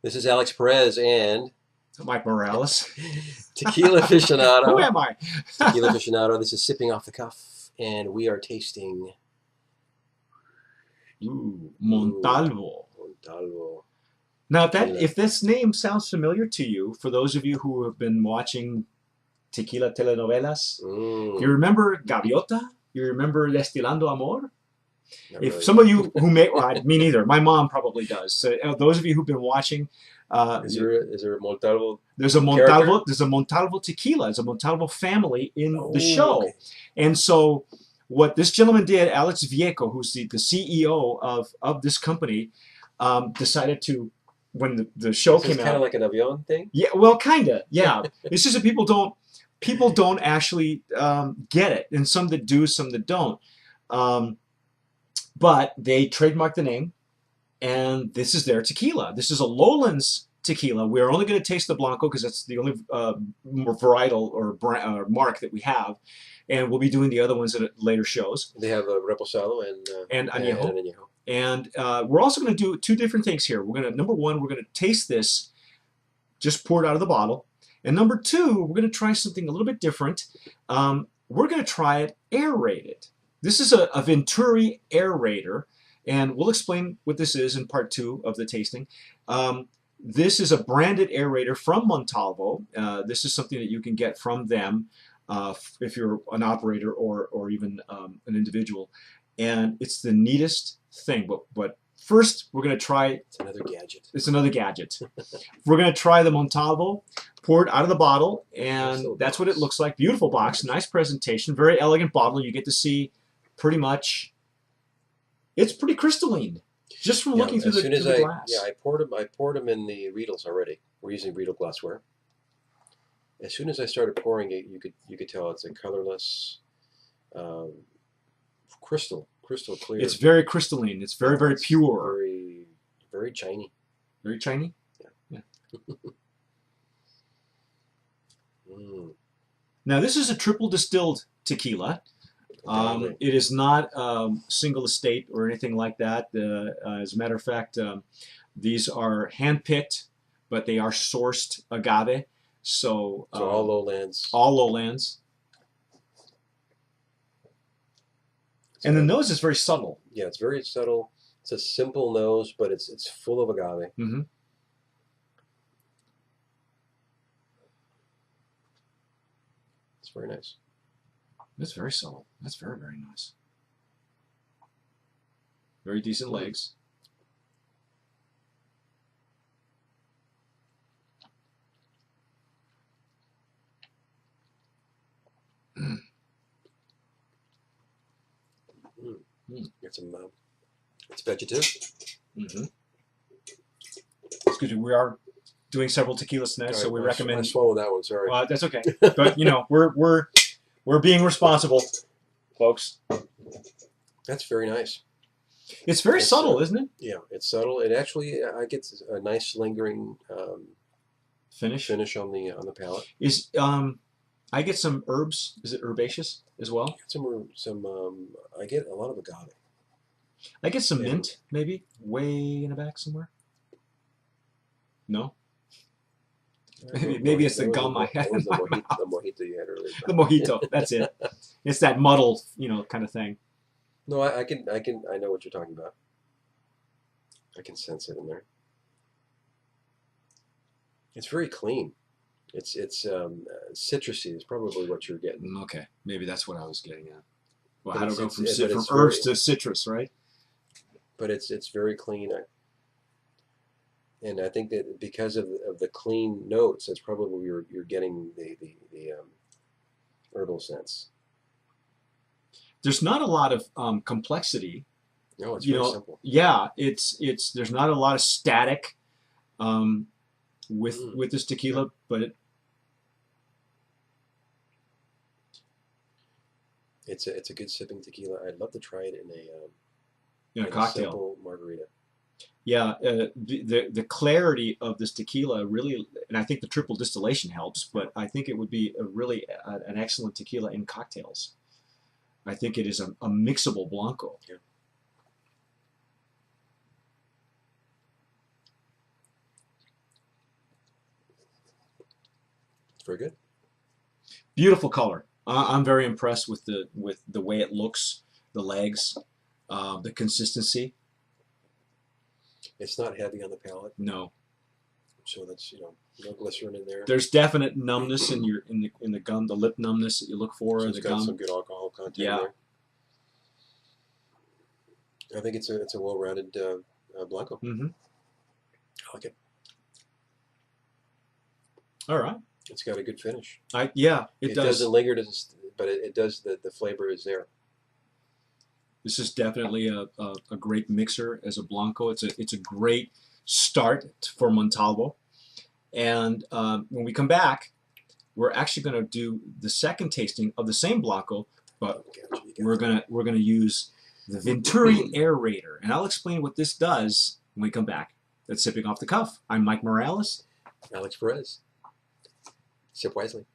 This is Alex Perez and Mike Morales. Tequila Who Aficionado. am I? Tequila Aficionado. This is Sipping Off the Cuff, and we are tasting Montalvo. Montalvo. Now, Tequila. if this name sounds familiar to you, for those of you who have been watching tequila telenovelas, you remember Gaviota? You remember Destilando Amor? Not If really. some of you who may, well, me neither. My mom probably does. So those of you who've been watching, Is there a Montalvo? there's a Montalvo. There's a Montalvo tequila. There's a Montalvo family in the show, okay. And so what this gentleman did, Alex Vieco, who's the CEO of this company, decided to, when the show came out. It's kind of like an avion thing. Yeah, well, kind of. Yeah, it's just that people don't actually get it, and some that do, some that don't. But they trademarked the name, and this is their tequila. This is a Lowlands tequila. We're only going to taste the Blanco because that's the only varietal or mark that we have, and we'll be doing the other ones at later shows. They have Reposado and Añejo. And we're also going to do two different things here. We're going to, number one, we're going to taste this just poured out of the bottle, and number two, we're going to try something a little bit different. We're going to try it aerated. This is a Venturi aerator, and we'll explain what this is in part two of the tasting. This is a branded aerator from Montalvo. This is something that you can get from them if you're an operator or even an individual. And it's the neatest thing. But first, we're going to try... It's another gadget. It's another gadget. We're going to try the Montalvo, poured out of the bottle, and that's what it looks like. Beautiful box, nice presentation, very elegant bottle. You get to see pretty much... It's pretty crystalline, just from looking through the glass. Yeah, I poured them in the Riedels already. We're using Riedel glassware. As soon as I started pouring it, you could tell it's a colorless, crystal clear. It's very crystalline. It's very, very pure. Very, very shiny. Very shiny? Yeah. Now, this is a triple distilled tequila. It is not single estate or anything like that. As a matter of fact, these are hand-picked, but they are sourced agave. So all lowlands. All lowlands. And the nose is very subtle. Yeah, it's very subtle. It's a simple nose, but it's full of agave. Mm-hmm. It's very nice. It's very subtle. That's very, very nice. Very decent legs. It's vegetative. Mm-hmm. Excuse me, we are doing several tequilas tonight, so we recommend. I swallowed that one. Sorry. That's okay. But you know, we're being responsible, folks. That's very nice. It's very subtle, isn't it? Yeah, it's subtle. It actually I get a nice lingering finish on the palate. I get some herbs. Is it herbaceous as well? I get a lot of agave. I get some mint, maybe way in the back somewhere. No. Maybe it's the gum I had in my mouth. The mojito you had earlier. The mojito. That's it. It's that muddle, kind of thing. No, I know what you're talking about. I can sense it in there. It's very clean. It's citrusy is probably what you're getting. Okay, maybe that's what I was getting at. Well, how to go from herbs to citrus, right? But it's very clean. And I think that because of the clean notes, that's probably you're getting the herbal sense. There's not a lot of complexity. No, it's very simple. Yeah, there's not a lot of static with this tequila, but it's a good sipping tequila. I'd love to try it in a cocktail. Simple margarita. Yeah, the clarity of this tequila really, and I think the triple distillation helps, but I think it would be an excellent tequila in cocktails. I think it is a mixable Blanco. Yeah. Very good. Beautiful color. I'm very impressed with the way it looks, the legs, the consistency. It's not heavy on the palate, No, so that's no glycerin in there. there's definite numbness in the gum, the lip numbness that you look for So in it's the got gum. some good alcohol content Yeah. there. I think it's a well-rounded Blanco. Mm-hmm. I like it. All right. It's got a good finish. Yeah, It does. doesn't linger, but it does. The flavor is there. This is definitely a great mixer as a Blanco. It's a great start for Montalvo. And when we come back, we're actually going to do the second tasting of the same Blanco, but we're gonna use the Venturi Aerator, and I'll explain what this does when we come back. That's Sipping Off the Cuff. I'm Mike Morales. Alex Perez. Sip wisely.